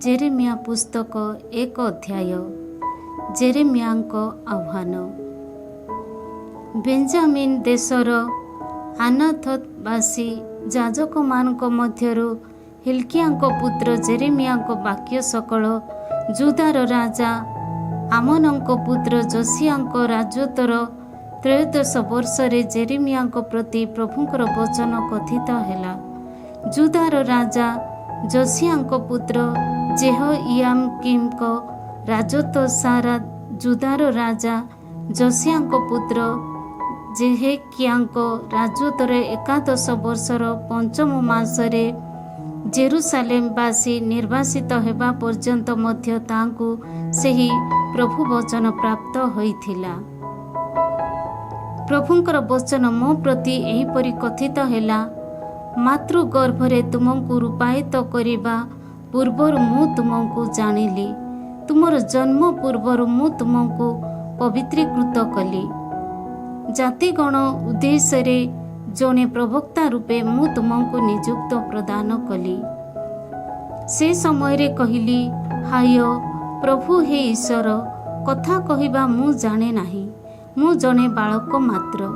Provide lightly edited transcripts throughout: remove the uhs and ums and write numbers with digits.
Jeremiah पुस्तक 1 अध्याय। जेरेमियाଙ୍କ आह्वान। बेंजामिन देशर आनाथतवासी याजकମାନଙ୍କ ମଧ୍ୟରୁ हिल्कियाଙ୍କ पुत्र जेरेमियाଙ୍କ वाक्य सकल जुदार राजा आमोनଙ୍କ पुत्र जोसियाଙ୍କ राजत्वर त्रयोदश वर्षरे जेरेमियाଙ୍କ प्रति प्रभुଙ୍କର वचन कथित ହେଲା। जुदार राजा जोसियाଙ୍କ पुत्र जेहोयाकीमଙ୍କ राजत्व सारा जुदार राजा जोसियाଙ୍କ पुत्र जेहेकियाଙ୍କ राजत्वर 11 वर्षर 5ମ मासरे जेरुसालेमवासी निर्वासित हेबा पर्यंत मध्य तांकु सेही प्रभु वचन प्राप्त होइथिला। प्रभुଙ୍କର वचन मो प्रति एहिपरि कथित ହେଲା, मातृ गर्भरे तुमको रूपायित करिबा पूर्वरु मु तुमको जानिली, तुमर जन्म पूर्वरु मु तुमको पवित्रीकृत कली, जातिगण उद्देश्य जने प्रवक्ता रूपे मु तुमको नियुक्त प्रदान कली। से समय रे कहली, हाय प्रभु हे ईश्वर, कथा कहिबा मु जाने नाही, मु जने बालक मात्र।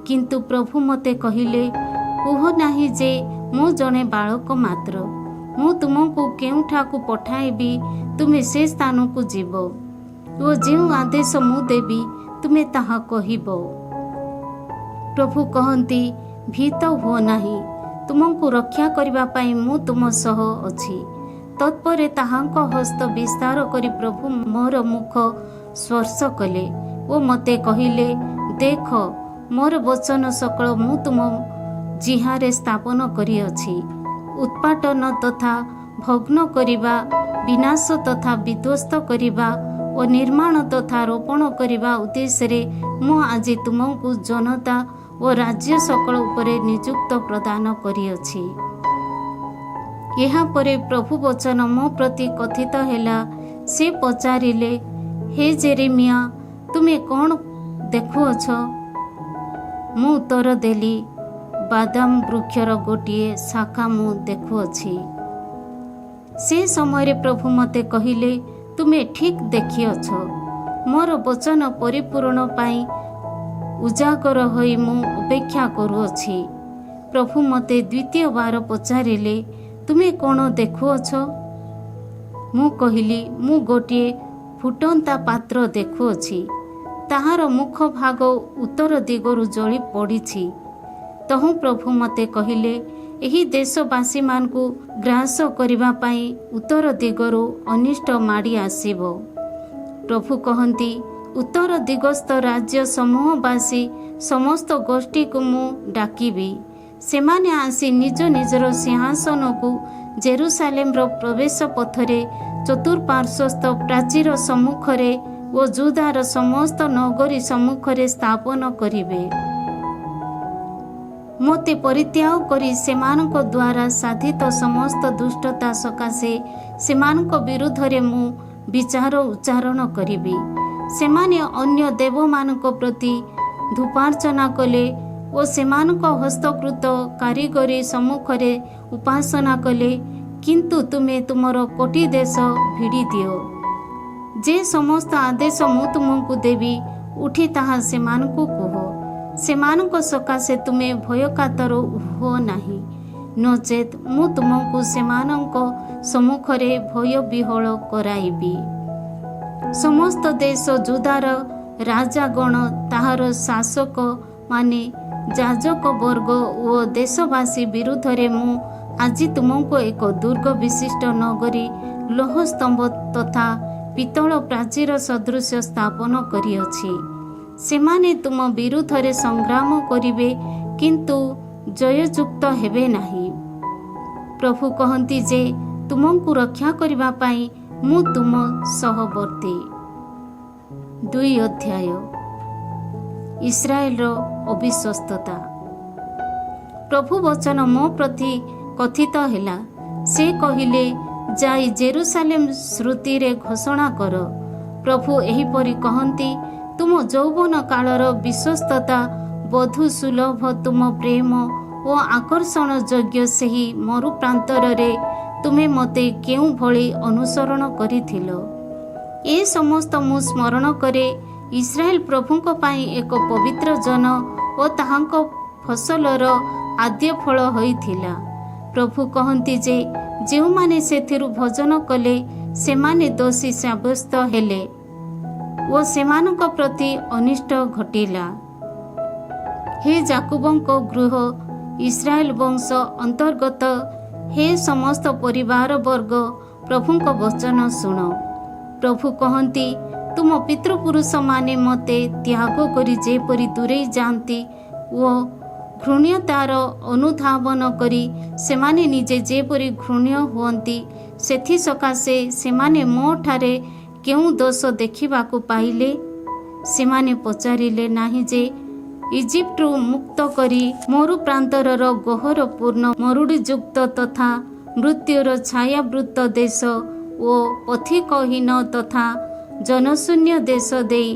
किंतु प्रभु मते कहिले, कुह नाही जे मु जने बालक मात्र। मु तुमको केउठाकू पठाइबी, तुमे से स्थान को जीव, ओ जेउ आदेश मु देबी तुमे ताहा कहिब। प्रभु कहंती, भीत हुओ नाही, तुमको रक्षा करिबा पाई मु तुम सह अछि। तत्परे ताहांक हस्त विस्तार करी प्रभु मोर मुख स्पर्श कले ओ मते कहिले, देख मोर वचन सकल मु तुम जिहारे स्थापन करी अछि। उत्पाटन तथा भग्न करिबा, विनाश तथा विध्वस्त करिबा और निर्माण तथा रोपण करिबा उद्देश्य मु आज तुमको जनता और राज्य सकल उपरे नियुक्त प्रदान करिअछि। यहाँ परे प्रभु वचन मो प्रति कथित हैला। से पचारिले, हे जेरेमिया, तुमे कौन देखुअछ? मु उत्तर देली, बादाम वृक्षर गोटिए शाखा मु देखुअछि। से समय प्रभु मते कहिले, तुमे ठीक देखिअछ, मोर वचन परिपूर्ण पाई उजागर होई मु अपेक्षा करुअछि। प्रभु मते द्वितीय बार पचारिले, तुमे कौन देखुअछ? मु कहिली, मु गोटिए फुटंता पात्र देखुअछि, ताहार मुख भाग उत्तर दिगरु जଳି पड़िछि। तहु प्रभु मते कहिले, एही देशवासी मानकु ग्रास करिबा पाई उत्तर दिगरु अनिष्ट माड़ी आसीबो। प्रभु कहंती, उत्तर दिगस्थ राज्य समूहवासी समस्त गोष्ठी को मु डाकिबी। सेमाने आसी निज निजर सिंहासन को जेरुसालेम रो प्रवेश पथरे चतुर्पार्श्वस्थ प्राचीर सम्मुखरे ओ जुदार समस्त नगरी सम्मुखरे स्थापन करिबे। मोते परित्याग करी सेमानक द्वारा साधित समस्त दुष्टता सकाशे सेमानक विरुद्धरे मु विचार उच्चारण करिबी। सेमाने अन्य देवमानक प्रति धूपार्चना कले ओ सेमानक हस्तकृत कारीगरी सम्मुखरे उपासना कले। किंतु तुमे तुमर कोटि देश भिड़ी दियो। जे समस्त आदेश मु तुमको देवी, उठी ताहा सेमानकु कुह। सेमानक सकाशे तुमे भयकातर हो नाही, नचेत मु तुमको सेमानक सम्मुखरे भय विहल कराइबी। समस्त देश जुदार राजागण, ताहार शासक माने, याजक वर्ग ओ देशवासी विरुद्धरे मु आज तुमको एक दुर्ग विशिष्ट नगरी लोह स्तंभ तथा पितल प्राचीर सदृश स्थापन करिअछि। सेमाने तुम विरुद्धरे संग्राम करिवे, किंतु जययुक्त हेबे नाही। प्रभु कहंती जे तुमको रक्षा करिबा पाई मु तुम सहवर्ती। 2 अध्याय। इस्राएल अविश्वस्तता। प्रभु वचन मो प्रति कथित हैला। से कहिले, जाई जेरुसालेम श्रुति रे घोषणा कर, प्रभु एहिपरि कहंती, तुम यौवन कालर विश्वस्तता बधु सुलभ तुम प्रेम ଓ ଆକର୍ଷଣ ଯୋଗ୍ୟ ସେହି ମରୁପ୍ରାନ୍ତରରେ ତୁମେ ମୋତେ କେଉଁ ଭଳି ଅନୁସରଣ କରିଥିଲ। ଏ ସମସ୍ତ ମୁଁ ସ୍ମରଣ କରେ। ଇସ୍ରାଏଲ ପ୍ରଭୁଙ୍କ ପାଇଁ ଏକ ପବିତ୍ର ଜନ ଓ ତାହାଙ୍କ ଫସଲର ଆଦ୍ୟ ଫଳ ହୋଇଥିଲା। ପ୍ରଭୁ କହନ୍ତି ଯେ ଯେଉଁମାନେ ସେଥିରୁ ଭୋଜନ କଲେ ସେମାନେ ଦୋଷୀ ସାବ୍ୟସ୍ତ ହେଲେ ଓ ସେମାନଙ୍କ ପ୍ରତି ଅନିଷ୍ଟ ଘଟିଲା। ହେ ଯାକୁବଙ୍କ ଗୃହ, ଇସ୍ରାଏଲ ବଂଶ ଅନ୍ତର୍ଗତ, ହେ ସମସ୍ତ ପରିବାର ବର୍ଗ, ପ୍ରଭୁଙ୍କ ବଚନ ଶୁଣ। ପ୍ରଭୁ କହନ୍ତି, ତୁମ ପିତୃପୁରୁଷମାନେ ମୋତେ ତ୍ୟାଗ କରି ଯେପରି ଦୂରେଇ ଯାଆନ୍ତି ଓ ଘୃଣ୍ୟତାର ଅନୁଧାବନ କରି ସେମାନେ ନିଜେ ଯେପରି ଘୃଣ୍ୟ ହୁଅନ୍ତି, ସେଥିସକାଶେ ସେମାନେ ମୋ ଠାରେ କେଉଁ ଦୋଷ ଦେଖିବାକୁ ପାଇଲେ? ସେମାନେ ପଚାରିଲେ ନାହିଁ ଯେ ଇଜିପ୍ଟରୁ ମୁକ୍ତ କରି ମରୁ ପ୍ରାନ୍ତରର ଗହ୍ୱରପୂର୍ଣ୍ଣ ମରୁଡ଼ିଯୁକ୍ତ ତଥା ମୃତ୍ୟୁର ଛାୟାବୃତ ଦେଶ ଓ ପଥିକହୀନ ତଥା ଜନଶୂନ୍ୟ ଦେଶ ଦେଇ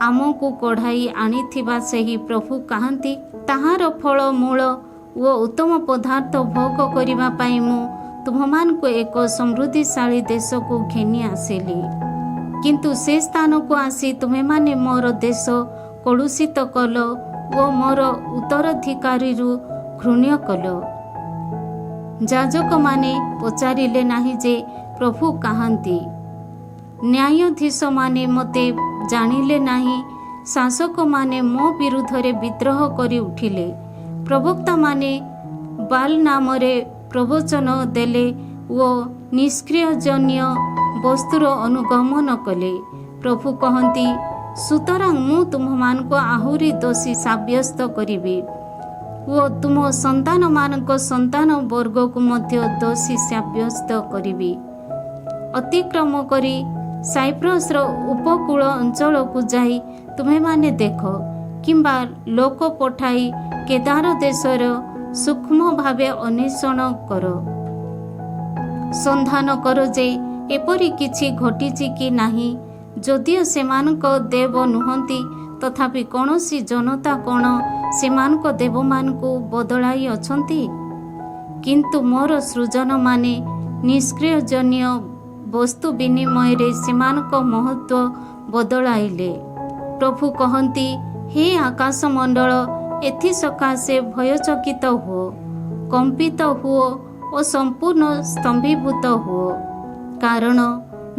ଆମକୁ କଢ଼ାଇ ଆଣିଥିବା ସେହି ପ୍ରଭୁ କାହାନ୍ତି? ତାହାର ଫଳ ମୂଳ ଓ ଉତ୍ତମ ପଦାର୍ଥ ଭୋଗ କରିବା ପାଇଁ ମୁଁ ତୁମମାନଙ୍କୁ ଏକ ସମୃଦ୍ଧିଶାଳୀ ଦେଶକୁ ଘେନି ଆସିଲି। କିନ୍ତୁ ସେ ସ୍ଥାନକୁ ଆସି ତୁମେମାନେ ମୋର ଦେଶ କଳୁଷିତ କଲ ଓ ମୋର ଉତ୍ତରାଧିକାରୀରୁ ଘୃଣ୍ୟ କଲ। ଯାଜକମାନେ ପଚାରିଲେ ନାହିଁ ଯେ ପ୍ରଭୁ କାହାନ୍ତି? ନ୍ୟାୟାଧୀଶମାନେ ମୋତେ ଜାଣିଲେ ନାହିଁ। ଶାସକମାନେ ମୋ ବିରୁଦ୍ଧରେ ବିଦ୍ରୋହ କରି ଉଠିଲେ। ପ୍ରବକ୍ତାମାନେ ବାଲ୍ ନାମରେ ପ୍ରବଚନ ଦେଲେ ଓ ନିଷ୍କ୍ରିୟଜନୀୟ ବସ୍ତୁର ଅନୁଗମନ କଲେ। ପ୍ରଭୁ କହନ୍ତି, ସୁତରାଂ ମୁଁ ତୁମମାନଙ୍କୁ ଆହୁରି ଦୋଷୀ ସାବ୍ୟସ୍ତ କରିବି ଓ ତୁମ ସନ୍ତାନମାନଙ୍କ ସନ୍ତାନ ବର୍ଗକୁ ମଧ୍ୟ ଦୋଷୀ ସାବ୍ୟସ୍ତ କରିବି। ଅତିକ୍ରମ କରି ସାଇପ୍ରସର ଉପକୂଳ ଅଞ୍ଚଳକୁ ଯାଇ ତୁମେମାନେ ଦେଖ, କିମ୍ବା ଲୋକ ପଠାଇ କେଦାର ଦେଶର ସୂକ୍ଷ୍ମ ଭାବେ ଅନ୍ୱେଷଣ କର। ସନ୍ଧାନ କର ଯେ ଏପରି କିଛି ଘଟିଛି କି ନାହିଁ। ଯଦିଓ ସେମାନଙ୍କ ଦେବ ନୁହନ୍ତି, ତଥାପି କୌଣସି ଜନତା କ'ଣ ସେମାନଙ୍କ ଦେବମାନଙ୍କୁ ବଦଳାଇ ଅଛନ୍ତି? କିନ୍ତୁ ମୋର ସୃଜନମାନେ ନିଷ୍କ୍ରିୟଜନୀୟ ବସ୍ତୁ ବିନିମୟରେ ସେମାନଙ୍କ ମହତ୍ଵ ବଦଳାଇଲେ। ପ୍ରଭୁ କହନ୍ତି, ହେ ଆକାଶମଣ୍ଡଳ, ଏଥିସକାଶେ ଭୟଚକିତ ହୁଅ, କମ୍ପିତ ହୁଅ ଓ ସମ୍ପୂର୍ଣ୍ଣ ସ୍ତମ୍ଭୀଭୂତ ହୁଅ। କାରଣ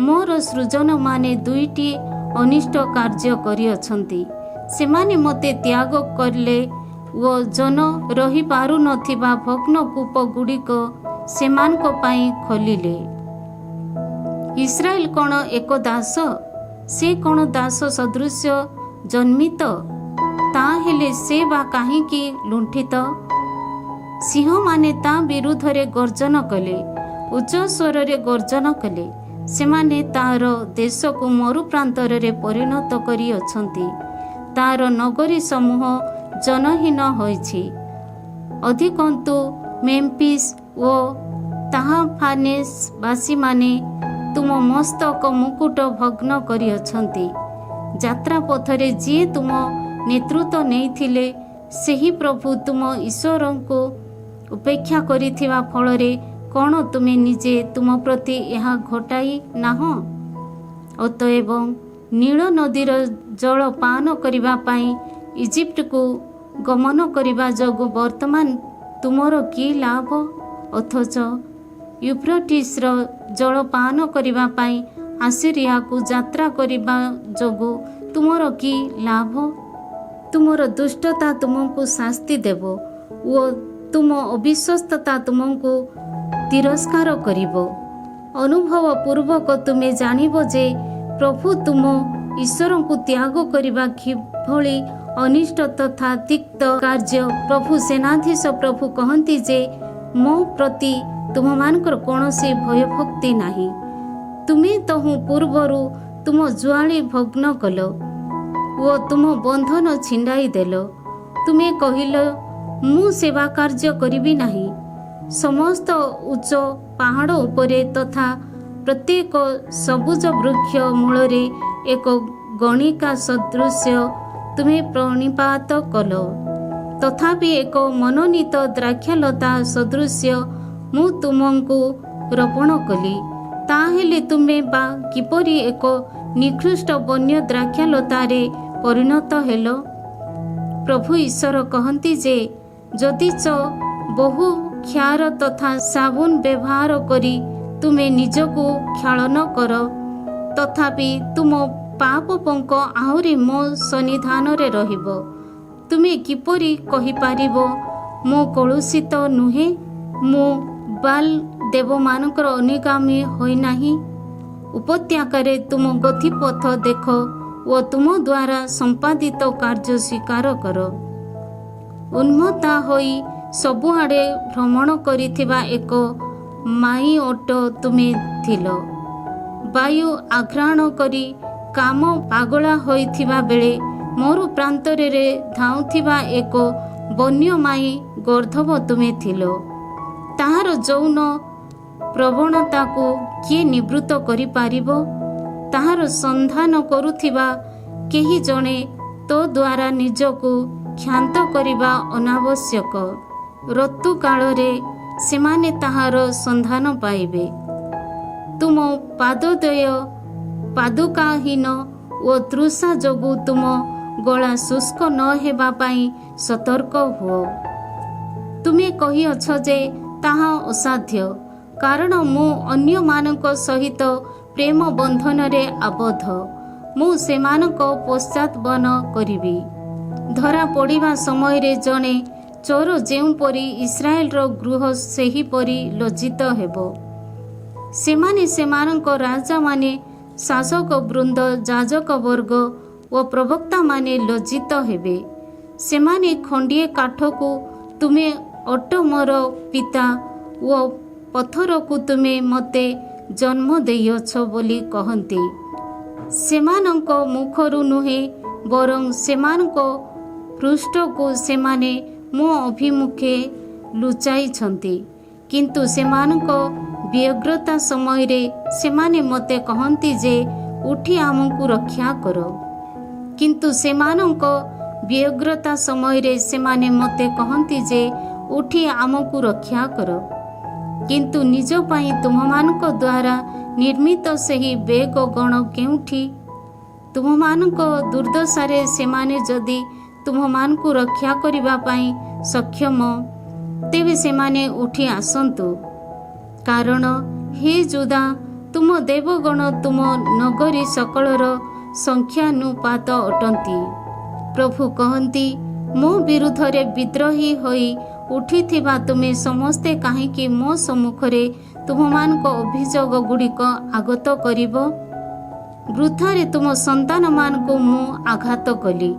ମୋର ସୃଜନମାନେ ଦୁଇଟି ଅନିଷ୍ଟ କାର୍ଯ୍ୟ କରିଅଛନ୍ତି। ସେମାନେ ମୋତେ ତ୍ୟାଗ କଲେ ଓ ଜନ ରହିପାରୁନଥିବା ଭଗ୍ନକୂପ ଗୁଡ଼ିକ ସେମାନଙ୍କ ପାଇଁ ଖୋଲିଲେ। ଇସ୍ରାଏଲ କ'ଣ ଏକ ଦାସ? ସେ କ'ଣ ଦାସ ସଦୃଶ୍ୟ ଜନ୍ମିତ? ତାହେଲେ ସେ ବା କାହିଁକି ଲୁଣ୍ଠିତ? ସିଂହମାନେ ତା ବିରୁଦ୍ଧରେ ଗର୍ଜନ କଲେ, ଉଚ୍ଚ ସ୍ୱରରେ ଗର୍ଜନ କଲେ। ସେମାନେ ତାହାର ଦେଶକୁ ମରୁପ୍ରାନ୍ତରରେ ପରିଣତ କରିଅଛନ୍ତି। ତାହାର ନଗରୀ ସମୂହ ଜନହୀନ ହୋଇଛି। ଅଧିକନ୍ତୁ ମେମ୍ଫିସ୍ ଓ ତାହାପାନେସ୍ ବାସୀମାନେ ତୁମ ମସ୍ତକ ମୁକୁଟ ଭଗ୍ନ କରିଅଛନ୍ତି। ଯାତ୍ରା ପଥରେ ଯିଏ ତୁମ ନେତୃତ୍ୱ ନେଇଥିଲେ, ସେହି ପ୍ରଭୁ ତୁମ ଈଶ୍ୱରଙ୍କୁ ଉପେକ୍ଷା କରିଥିବା ଫଳରେ କ'ଣ ତୁମେ ନିଜେ ତୁମ ପ୍ରତି ଏହା ଘଟାଇ ନାହଁ? ଅତଏବ ନୀଳ ନଦୀର ଜଳ ପାନ କରିବା ପାଇଁ ଇଜିପ୍ଟକୁ ଗମନ କରିବା ଯୋଗୁଁ ବର୍ତ୍ତମାନ ତୁମର କି ଲାଭ? ଅଥଚ ୟୁଫ୍ରଟିସ୍ର ଜଳ ପାନ କରିବା ପାଇଁ ଆସିରିଆକୁ ଯାତ୍ରା କରିବା ଯୋଗୁଁ ତୁମର କି ଲାଭ? ତୁମର ଦୁଷ୍ଟତା ତୁମକୁ ଶାସ୍ତି ଦେବ ଓ ତୁମ ଅବିଶ୍ୱସ୍ତତା ତୁମକୁ ତିରସ୍କାର କରିବ। ଅନୁଭବ ପୂର୍ବକ ତୁମେ ଜାଣିବ ଯେ ପ୍ରଭୁ ତୁମ ଈଶ୍ୱରଙ୍କୁ ତ୍ୟାଗ କରିବା କିଭଳି ଅନିଷ୍ଟ ତଥା ତିକ୍ତ କାର୍ଯ୍ୟ। ପ୍ରଭୁ ସେନାଧୀଶ ପ୍ରଭୁ କହନ୍ତି ଯେ ମୋ ପ୍ରତି ତୁମମାନଙ୍କର କୌଣସି ଭୟଭକ୍ତି ନାହିଁ। ତୁମେ ତହୁଁ ପୂର୍ବରୁ ତୁମ ଜୁଆଳି ଭଗ୍ନ କଲ ଓ ତୁମ ବନ୍ଧନ ଛିଣ୍ଡାଇ ଦେଲ। ତୁମେ କହିଲ, ମୁଁ ସେବା କାର୍ଯ୍ୟ କରିବି ନାହିଁ। ସମସ୍ତ ଉଚ୍ଚ ପାହାଡ଼ ଉପରେ ତଥା ପ୍ରତ୍ୟେକ ସବୁଜ ବୃକ୍ଷ ମୂଳରେ ଏକ ଗଣିକା ସଦୃଶ୍ୟ ତୁମେ ପ୍ରଣିପାତ କଲ। ତଥାପି ଏକ ମନୋନୀତ ଦ୍ରାକ୍ଷାଲତା ସଦୃଶ୍ୟ ମୁଁ ତୁମକୁ ରୋପଣ କଲି, ତାହେଲେ ତୁମେ ବା କିପରି ଏକ ନିକୃଷ୍ଟ ବନ୍ୟ ଦ୍ରାକ୍ଷାଲତାରେ ପରିଣତ ହେଲ? ପ୍ରଭୁ ଈଶ୍ୱର କହନ୍ତି ଯେ ଯଦିଚ ବହୁ କ୍ଷାର ତଥା ସାବୁନ ବ୍ୟବହାର କରି ତୁମେ ନିଜକୁ କ୍ଷାଳନ କର, ତଥାପି ତୁମ ପାପ ପଙ୍କ ଆହୁରି ମୋ ସନ୍ନିଧାନରେ ରହିବ। ତୁମେ କିପରି କହିପାରିବ ମୁଁ କଳୁଷିତ ନୁହେଁ, ମୁଁ ବାଲ ଦେବମାନଙ୍କର ଅନୁଗାମୀ ହୋଇନାହିଁ? ଉପତ୍ୟକାରେ ତୁମ ଗତିପଥ ଦେଖ ଓ ତୁମ ଦ୍ୱାରା ସମ୍ପାଦିତ କାର୍ଯ୍ୟ ସ୍ୱୀକାର କର। ଉନ୍ମତ୍ତା ହୋଇ ସବୁଆଡ଼େ ଭ୍ରମଣ କରିଥିବା ଏକ ମାଇ ଓଟ ତୁମେ ଥିଲ। ବାୟୁ ଆଘ୍ରାଣ କରି କାମ ପାଗଳା ହୋଇଥିବା ବେଳେ ମରୁ ପ୍ରାନ୍ତରରେ ଧାଉଁଥିବା ଏକ ବନ୍ୟ ମାଇ ଗର୍ଦ୍ଧବ ତୁମେ ଥିଲ। ତାହାର ଯୌନ ପ୍ରବଣତାକୁ କିଏ ନିବୃତ୍ତ କରିପାରିବ? ତାହାର ସନ୍ଧାନ କରୁଥିବା କେହି ଜଣେ ତୋ ଦ୍ୱାରା ନିଜକୁ କ୍ଷାନ୍ତ କରିବା ଅନାବଶ୍ୟକ। ଋତୁକାଳରେ ସେମାନେ ତାହାର ସନ୍ଧାନ ପାଇବେ। ତୁମ ପାଦଦ୍ୱୟ ପାଦୁକାହୀନ ଓ ତୃଷା ଯୋଗୁଁ ତୁମ ଗଳା ଶୁଷ୍କ ନ ହେବା ପାଇଁ ସତର୍କ ହୁଅ। ତୁମେ କହିଅଛ ଯେ ତାହା ଅସାଧ୍ୟ, କାରଣ ମୁଁ ଅନ୍ୟମାନଙ୍କ ସହିତ ପ୍ରେମ ବନ୍ଧନରେ ଆବଦ୍ଧ। ମୁଁ ସେମାନଙ୍କ ପଶ୍ଚାତବନ କରିବି। ଧରା ପଡ଼ିବା ସମୟରେ ଜଣେ ଚୋର ଯେଉଁପରି ଇସ୍ରାଏଲର ଗୃହ ସେହିପରି ଲଜ୍ଜିତ ହେବ। ସେମାନେ ସେମାନଙ୍କ ରାଜାମାନେ, ଶାସକ ବୃନ୍ଦ, ଯାଜକ ବର୍ଗ ଓ ପ୍ରବକ୍ତାମାନେ ଲଜ୍ଜିତ ହେବେ। ସେମାନେ ଖଣ୍ଡିଏ କାଠକୁ ତୁମେ ଅଟ ମୋର ପିତା ଓ ପଥରକୁ ତୁମେ ମୋତେ ଜନ୍ମ ଦେଇଅଛ ବୋଲି କହନ୍ତି। ସେମାନଙ୍କ ମୁଖରୁ ନୁହେଁ, ବରଂ ସେମାନଙ୍କ ପୃଷ୍ଠକୁ ସେମାନେ ମୋ ଅଭିମୁଖେ ଲୁଚାଇଛନ୍ତି। କିନ୍ତୁ ସେମାନଙ୍କ ବ୍ୟଗ୍ରତା ସମୟରେ ସେମାନେ ମୋତେ କହନ୍ତି ଯେ ଉଠି ଆମକୁ ରକ୍ଷା କର। କିନ୍ତୁ ସେମାନଙ୍କ ବ୍ୟଗ୍ରତା ସମୟରେ ସେମାନେ ମୋତେ କହନ୍ତି ଯେ ଉଠି ଆମକୁ ରକ୍ଷା କର। କିନ୍ତୁ ନିଜ ପାଇଁ ତୁମମାନଙ୍କ ଦ୍ୱାରା ନିର୍ମିତ ସେହି ବେଗ ଗଣ କେଉଁଠି? ତୁମମାନଙ୍କ ଦୁର୍ଦ୍ଦଶାରେ ସେମାନେ ଯଦି ତୁମମାନଙ୍କୁ ରକ୍ଷା କରିବା ପାଇଁ ସକ୍ଷମ, ତେବେ ସେମାନେ ଉଠି ଆସନ୍ତୁ। କାରଣ ହେ ଯୁଦା, ତୁମ ଦେବଗଣ ତୁମ ନଗରୀ ସକଳର ସଂଖ୍ୟାନୁପାତ ଅଟନ୍ତି। ପ୍ରଭୁ କହନ୍ତି, ମୋ ବିରୁଦ୍ଧରେ ବିଦ୍ରୋହୀ ହୋଇ ଉଠିଥିବା ତୁମେ ସମସ୍ତେ କାହିଁକି ମୋ ସମ୍ମୁଖରେ ତୁମମାନଙ୍କ ଅଭିଯୋଗ ଗୁଡ଼ିକ ଆଗତ କରିବ? ବୃଥାରେ ତୁମ ସନ୍ତାନମାନଙ୍କୁ ମୁଁ ଆଘାତ କଲି।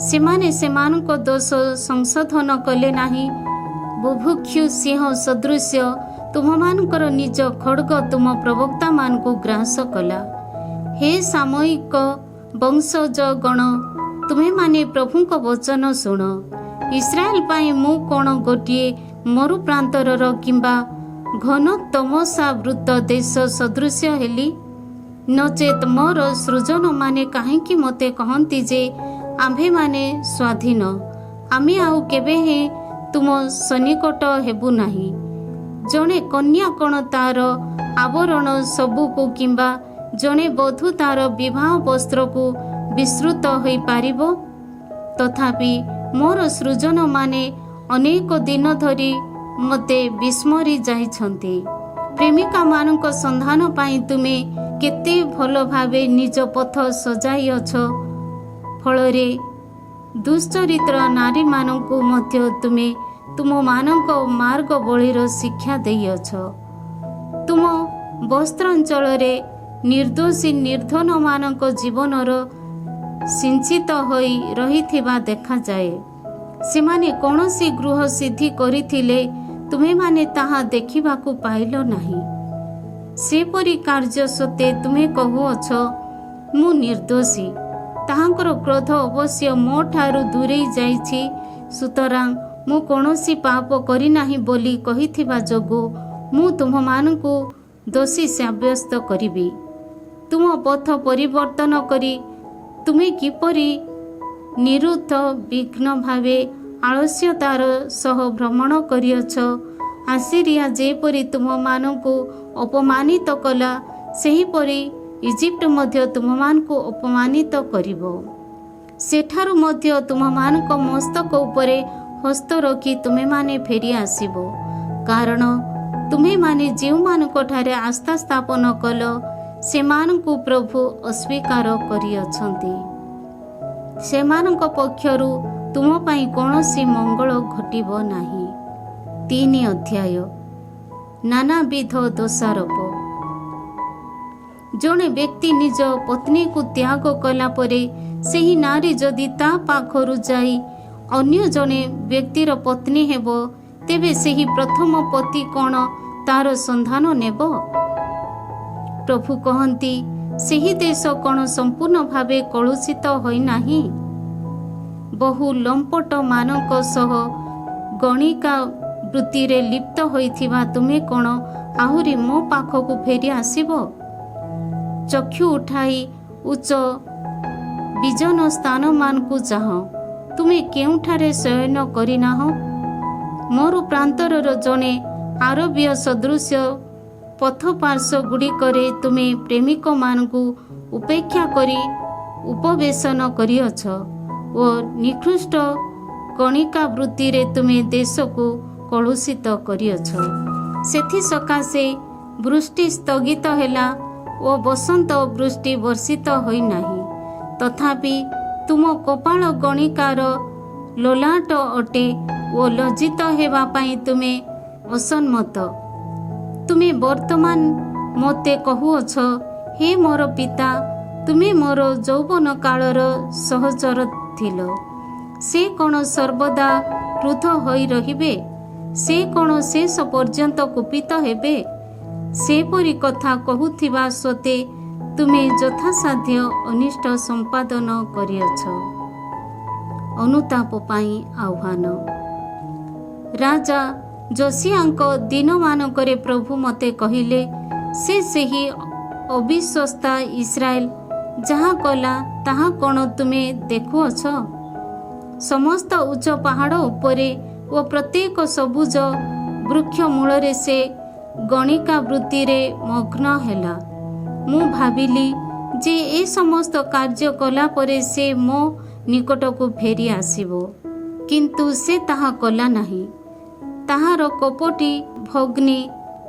ସେମାନେ ସେମାନଙ୍କ ଦୋଷ ସଂଶୋଧନ କଲେ ନାହିଁ। ବୁଭୁକ୍ଷୁ ସିଂହ ସଦୃଶ୍ୟ ତୁମମାନଙ୍କର ନିଜ ଖଡ଼୍ଗ ତୁମ ପ୍ରବକ୍ତାମାନଙ୍କୁ ଗ୍ରାସ କଲା। ହେ ସାମୟିକ ବଂଶଜ ଗଣ, ତୁମେମାନେ ପ୍ରଭୁଙ୍କ ବଚନ ଶୁଣ। ଇସ୍ରାଏଲ ପାଇଁ ମୁଁ କ'ଣ ଗୋଟିଏ ମରୁପ୍ରାନ୍ତରର କିମ୍ବା ଘନ ତମସାବୃତ ଦେଶ ସଦୃଶ୍ୟ ହେଲି? ନଚେତ୍ ମୋର ସୃଜନମାନେ କାହିଁକି ମୋତେ କହନ୍ତି ଯେ ଆମ୍ଭେମାନେ ସ୍ୱାଧୀନ, ଆମେ ଆଉ କେବେ ହେଁ ତୁମ ସନ୍ନିକଟ ହେବୁ ନାହିଁ? ଜଣେ କନ୍ୟା କ'ଣ ତାର ଆବରଣ ସବୁକୁ କିମ୍ବା ଜଣେ ବଧୂ ତାର ବିବାହ ବସ୍ତ୍ରକୁ ବିସ୍ମୃତ ହୋଇପାରିବ? ତଥାପି ମୋର ସୃଜନମାନେ ଅନେକ ଦିନ ଧରି ମୋତେ ବିସ୍ମରି ଯାଇଛନ୍ତି। ପ୍ରେମିକାମାନଙ୍କ ସନ୍ଧାନ ପାଇଁ ତୁମେ କେତେ ଭଲ ଭାବେ ନିଜ ପଥ ସଜାଇଅଛ। ଫଳରେ ଦୁଶ୍ଚରିତ୍ର ନାରୀମାନଙ୍କୁ ମଧ୍ୟ ତୁମେ ତୁମମାନଙ୍କ ମାର୍ଗବଳୀର ଶିକ୍ଷା ଦେଇଅଛ। ତୁମ ବସ୍ତ୍ରାଞ୍ଚଳରେ ନିର୍ଦ୍ଦୋଷୀ ନିର୍ଦ୍ଧନମାନଙ୍କ ଜୀବନର ସିଞ୍ଚିତ ହୋଇ ରହିଥିବା ଦେଖାଯାଏ। ସେମାନେ କୌଣସି ଗୃହ ସିଦ୍ଧି କରିଥିଲେ, ତୁମେମାନେ ତାହା ଦେଖିବାକୁ ପାଇଲ ନାହିଁ। ସେପରି କାର୍ଯ୍ୟ ସତ୍ତ୍ୱେ ତୁମେ କହୁଅଛ ମୁଁ ନିର୍ଦ୍ଦୋଷୀ। ତାହାଙ୍କର କ୍ରୋଧ ଅବଶ୍ୟ ମୋ ଠାରୁ ଦୂରେଇ ଯାଇଛି। ସୁତରାଂ ମୁଁ କୌଣସି ପାପ କରିନାହିଁ ବୋଲି କହିଥିବା ଯୋଗୁଁ ମୁଁ ତୁମମାନଙ୍କୁ ଦୋଷୀ ସାବ୍ୟସ୍ତ କରିବି। ତୁମ ପଥ ପରିବର୍ତ୍ତନ କରି ତୁମେ କିପରି ନିରୁଦ୍ଧ ବିଘ୍ନ ଭାବେ ଆଳସ୍ୟତାର ସହ ଭ୍ରମଣ କରିଅଛ आसीरिया जेपरी तुमମାନଙ୍କୁ अपमानित कला सेहीपरि इजिप्ट मध्य तुमମାନଙ୍କୁ अपमानित करिब। सेठारु मध्य तुमମାନଙ୍କ मस्तक उपरे हस्त रखि तुमे माने फेरी आसिब। कारण तुमे माने जेउମାନଙ୍କ ठारे आस्था स्थापन कल सेमानଙ୍କୁ प्रभु अस्वीकार करिअछन्ति। सेମାନଙ୍କ पक्षरु तुम ପାଇଁ कौनसी मंगल घटिब नाही। 3 अध्याय नानाविध दोषारोप। जड़े व्यक्ति निज पत्नी को त्याग कला परे सेही नारी जदि ता पाखरु जाई अन्य जड़े व्यक्तिर पत्नी हेब तेबे सेही प्रथम पति कौन तार संधान नेब। प्रभु कहती सेही देश कौन संपूर्ण भावे कलुषित होई नाही। बहु लंपट मानक सह गणिका वृत्ति रे लिप्त होइथिबा तुमे कौन आहुरी मो पाखकु फेरी आसिब। चक्षु उठाई उच्च विजन स्थान मान को चाह तुमे केउठारे शयन करिनाह। मोर प्रांतर जने आरबीय सदृश पथ पार्श्व गुड़िकरे तुमे प्रेमिक मान को उपेक्षा करी उपवेशन करिअछ ओ निकृष्ट कणिका वृत्ति रे तुमे देश को कलुषित करिअछ। सेथि सकाशे वृष्टि स्थगित हेला ओ बसंत वृष्टि वर्षित होई नाही। तथापि तुम कपाल गणिकार लोलाट अटे ओ लज्जित हेबा पाई तुमे असन्मत। तुमे वर्तमान मते कहुअछ हे मोर पिता तुमे मोर यौवन कालर सहचर थिल। से कौन सर्वदा क्रुद्ध होई रहिबे? से कौन शेष पर्यंत कुपित हेबे? सेपरी कथा कहूथिबा सत्वे तुमे यथासाध्य अनिष्ट संपादन करिअछ। अनुताप पाई आह्वान। राजा जोसियाଙ୍କ दिनमानकरे प्रभु मते कहिले से सेही अविश्वस्ता इस्राएल जहा कला ताहा कौन तुमे देखुअछ। समस्त उच्च पहाड़ उपरे ओ प्रत्येक सबुज वृक्ष मूलरे से गणिका वृत्ति रे मग्न हेला। मु भाबिली जे ए समस्त कार्य कला परे से मो निकट को फेरी आसिबो, किंतु से ताहा कला नाही। ताहार कपटी भग्नी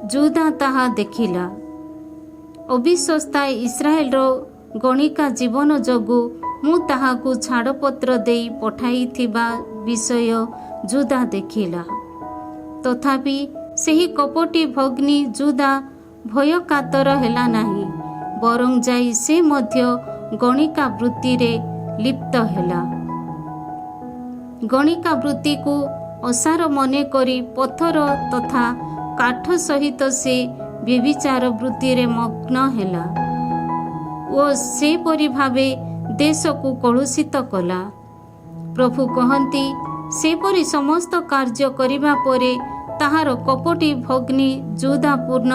जुदा ताहा देखिला। अविश्वस्ता इस्राएल रो गणिका जीवन जोगु मु ताहाकु छाड़पत्र देई पठाइथिबा विषय जुदा देखिला। तथापि सेही कपटी भग्नी जुदा भय कातर हेला नाही, बरं जाई से मध्य गणिका वृत्ति रे लिप्त हेला। गणिका वृत्ति को असार मने करी पत्थर तथा काठ सहित से व्यभिचार वृत्ति रे मग्न हेला ओ से परि भावे देश को कलुषित कला। प्रभु कहती से परि समस्त कार्य करिबा परे ताहार कपटी भग्नी जुदा पूर्ण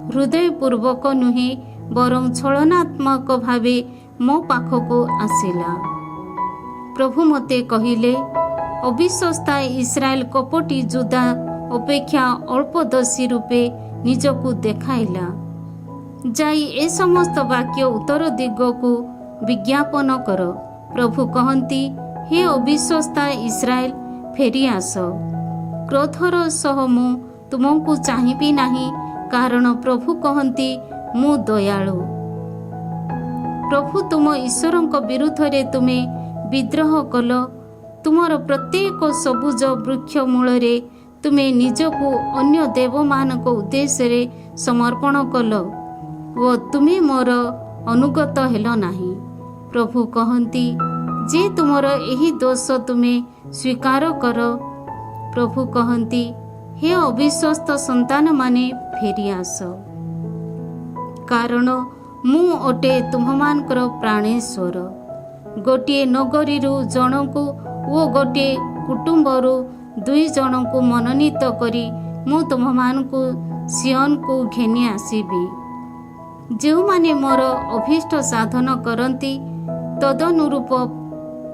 हृदयपूर्वक नुहे बरं छलनात्मक भावे मो पाखको आसिला। प्रभु मते कहिले अविश्वस्ता इस्राएल कपटी जुदा अपेक्षा अल्पदर्शी रूपे निजकु देखाइला। जाई ए समस्त वाक्य उत्तर दिग को विज्ञापन कर। प्रभु कहती हे अविश्वस्ता इस्राएल फेरी आस। क्रोधर सह मु तुमको चाहिबी नाही, कारण प्रभु कहती मु दयालु। प्रभु तुम ईश्वरଙ୍କ विरुद्धरे तुमे विद्रोह कल। तुमर प्रत्येक सबुज वृक्ष मूलरे तुमे निजको अन्य देवमानक उद्देश्य रे समर्पण कल ओ तुमे मोर अनुगत हेल नाही। प्रभु कहती जे तुमर एही दोष तुमे स्वीकार कर। प्रभु कहती हे अविश्वस्त संतान माने फेरी आस, कारण मु अटे तुम्हानकर प्राणेश्वर। गोटे नगरी जनकु ओ गोटे कुटुंबरू 2 जनकु मनोनीत करी मु तुम्हानकु सियन को घेनी आसीबी। जो माने मोर अभीष्ट साधन करती तदनुरूप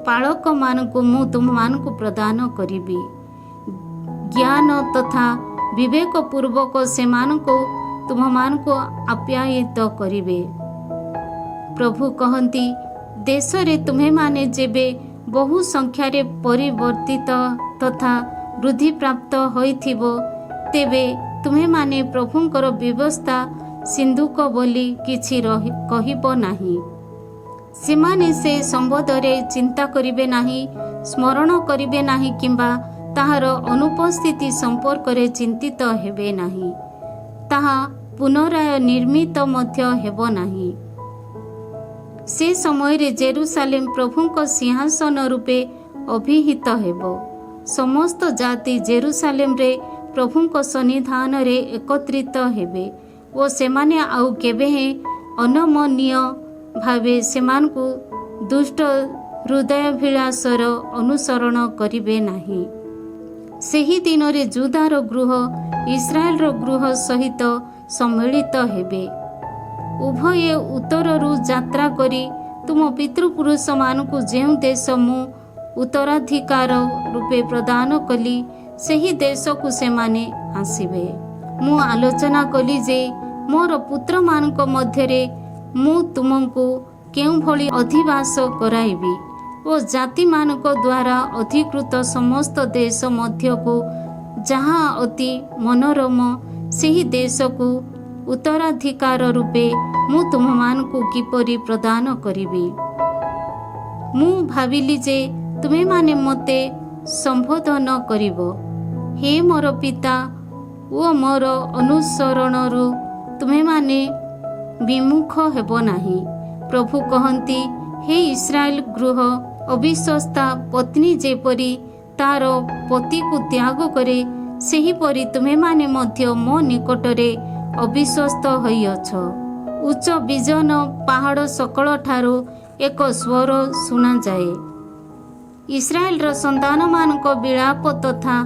पालक मानकु मु तुम्हानकु प्रदान करिबी। ज्ञान तथा विवेकपूर्वक सेमानଙ୍କୁ ତୁମମାନଙ୍କୁ ଆପ୍ୟାୟିତ କରିବେ। ପ୍ରଭୁ କହନ୍ତି, ଦେଶରେ ତୁମେମାନେ ଯେବେ ବହୁ ସଂଖ୍ୟାରେ ପରିବର୍ତ୍ତିତ ତଥା ବୃଦ୍ଧିପ୍ରାପ୍ତ ହୋଇଥିବ, ତେବେ ତୁମେମାନେ ପ୍ରଭୁଙ୍କର ବ୍ୟବସ୍ଥା ସିନ୍ଧୁକ ବୋଲି କିଛି କହିବ ନାହିଁ। ସେମାନେ ସେ ସମ୍ବନ୍ଧରେ ଚିନ୍ତା କରିବେ ନାହିଁ, ସ୍ମରଣ କରିବେ ନାହିଁ କିମ୍ବା ତାହାର ଅନୁପସ୍ଥିତି ସମ୍ପର୍କରେ ଚିନ୍ତିତ ହେବେ ନାହିଁ। ତାହା ପୁନରାୟ ନିର୍ମିତ ମଧ୍ୟ ହେବ ନାହିଁ। ସେ ସମୟରେ ଜେରୁସାଲେମ ପ୍ରଭୁଙ୍କ ସିଂହାସନ ରୂପେ ଅଭିହିତ ହେବ। ସମସ୍ତ ଜାତି ଜେରୁସାଲେମରେ ପ୍ରଭୁଙ୍କ ସନ୍ନିଧାନରେ ଏକତ୍ରିତ ହେବେ ଓ ସେମାନେ ଆଉ କେବେ ଅନମନୀୟ ଭାବେ ସେମାନଙ୍କୁ ଦୁଷ୍ଟ ହୃଦୟାଭିଳାଷର ଅନୁସରଣ କରିବେ ନାହିଁ। ସେହି ଦିନରେ ଜୁଦାର ଗୃହ ଇସ୍ରାଏଲର ଗୃହ ସହିତ ସମ୍ମିଳିତ ହେବେ। ଉଭୟ ଉତ୍ତରରୁ ଯାତ୍ରା କରି ତୁମ ପିତୃପୁରୁଷମାନଙ୍କୁ ଯେଉଁ ଦେଶ ମୁଁ ଉତ୍ତରାଧିକାର ରୂପେ ପ୍ରଦାନ କଲି, ସେହି ଦେଶକୁ ସେମାନେ ଆସିବେ। ମୁଁ ଆଲୋଚନା କଲି ଯେ ମୋର ପୁତ୍ରମାନଙ୍କ ମଧ୍ୟରେ ମୁଁ ତୁମକୁ କେଉଁଭଳି ଅଧିବାସ କରାଇବି ଓ ଜାତିମାନଙ୍କ ଦ୍ୱାରା ଅଧିକୃତ ସମସ୍ତ ଦେଶ ମଧ୍ୟକୁ ଯାହା ଅତି ମନୋରମ, ସେହି ଦେଶକୁ ଉତ୍ତରାଧିକାର ରୂପେ ମୁଁ ତୁମମାନଙ୍କୁ କିପରି ପ୍ରଦାନ କରିବି। ମୁଁ ଭାବିଲି ଯେ ତୁମେମାନେ ମୋତେ ସମ୍ବୋଧନ କରିବ, ହେ ମୋର ପିତା, ଓ ମୋର ଅନୁସରଣରୁ ତୁମେମାନେ ବିମୁଖ ହେବ ନାହିଁ। ପ୍ରଭୁ କହନ୍ତି, ହେ ଇସ୍ରାଏଲ ଗୃହ, ଅବିଶ୍ୱସ୍ତା ପତ୍ନୀ ଯେପରି ତାର ପତିକୁ ତ୍ୟାଗ କରେ, ସେହିପରି ତୁମେମାନେ ମଧ୍ୟ ମୋ ନିକଟରେ ଅବିଶ୍ୱସ୍ତ ହୋଇଅଛ। ଉଚ୍ଚ ବିଜନ ପାହାଡ଼ ସକଳଠାରୁ ଏକ ସ୍ୱର ଶୁଣାଯାଏ। ଇସ୍ରାଏଲର ସନ୍ତାନମାନଙ୍କ ବିଳାପ ତଥା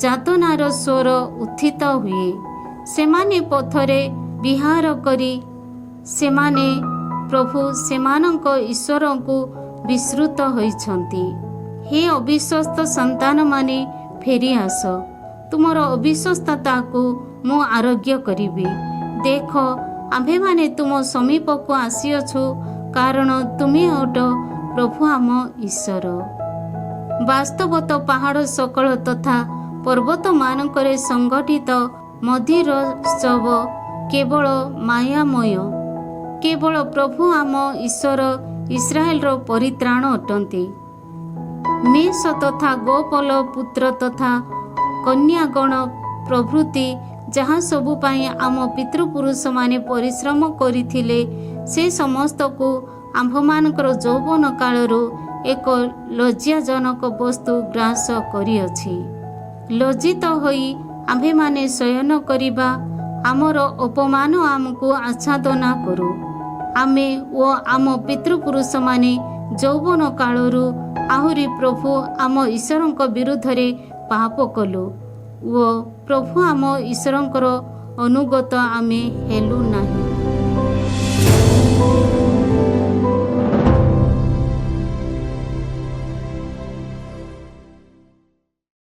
ଯାତନାର ସ୍ୱର ଉତ୍ଥିତ ହୁଏ। ସେମାନେ ପଥରେ ବିହାର କରି ସେମାନେ ପ୍ରଭୁ ସେମାନଙ୍କ ଈଶ୍ୱରଙ୍କୁ ବିସ୍ମୃତ ହୋଇଛନ୍ତି। ହେ ଅବିଶ୍ୱସ୍ତ ସନ୍ତାନମାନେ, ଫେରିଆସ, ତୁମର ଅବିଶ୍ୱସ୍ତତାକୁ ମୁଁ ଆରୋଗ୍ୟ କରିବି। ଦେଖ, ଆମ୍ଭେମାନେ ତୁମ ସମୀପକୁ ଆସିଅଛୁ, କାରଣ ତୁମେ ଅଟ ପ୍ରଭୁ ଆମ ଈଶ୍ୱର। ବାସ୍ତବତଃ ପାହାଡ଼ ସକଳ ତଥା ପର୍ବତମାନଙ୍କରେ ସଂଗଠିତ ମନ୍ଦିରୋତ୍ସବ କେବଳ ମାୟାମୟ। କେବଳ ପ୍ରଭୁ ଆମ ଈଶ୍ୱର ଇସ୍ରାଏଲର ପରିତ୍ରାଣ ଅଟନ୍ତି। ମେଷ ତଥା ଗୋପଲ ପୁତ୍ର ତଥା କନ୍ୟାଗଣ ପ୍ରଭୃତି ଯାହା ସବୁ ପାଇଁ ଆମ ପିତୃପୁରୁଷମାନେ ପରିଶ୍ରମ କରିଥିଲେ, ସେ ସମସ୍ତକୁ ଆମ୍ଭମାନଙ୍କର ଯୌବନ କାଳରୁ ଏକ ଲଜ୍ଜାଜନକ ବସ୍ତୁ ଗ୍ରାସ କରିଅଛି। ଲଜ୍ଜିତ ହୋଇ ଆମ୍ଭେମାନେ ଶୟନ କରିବା, ଆମର ଅପମାନ ଆମକୁ ଆଚ୍ଛାଦନା କରୁ। ଆମେ ଓ ଆମ ପିତୃପୁରୁଷମାନେ ଯୌବନ କାଳରୁ ଆହୁରି ପ୍ରଭୁ ଆମ ଈଶ୍ୱରଙ୍କ ବିରୁଦ୍ଧରେ ପାପ କଲୁ ଓ ପ୍ରଭୁ ଆମ ଈଶ୍ୱରଙ୍କର ଅନୁଗତ ଆମେ ହେଲୁ ନାହିଁ।